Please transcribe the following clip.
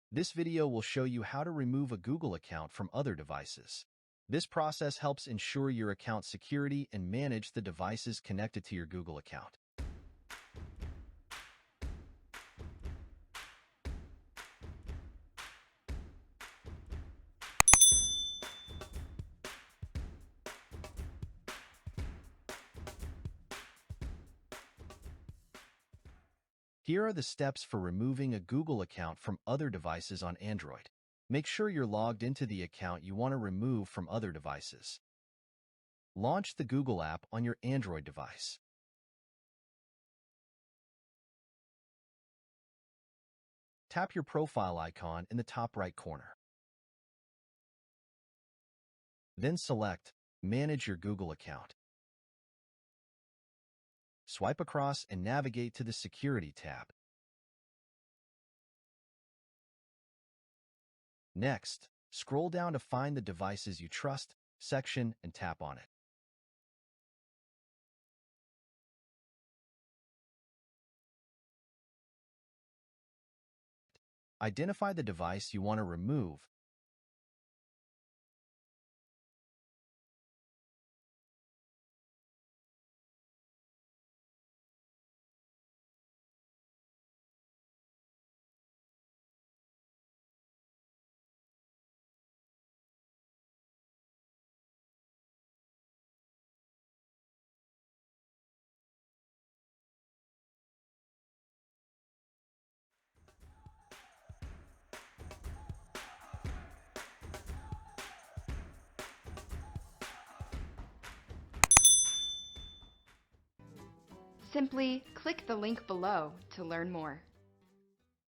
This video will show you how to remove a Google account from other devices. This process helps ensure your account's security and manage the devices connected to your Google account. Here are the steps for removing a Google account from other devices on Android. Make sure you're logged into the account you want to remove from other devices. Launch the Google app on your Android device. Tap your profile icon in the top right corner. Then select Manage your Google account. Swipe across and navigate to the Security tab. Next, scroll down to find the Devices You Trust section and tap on it. Identify the device you want to remove. Simply click the link below to learn more.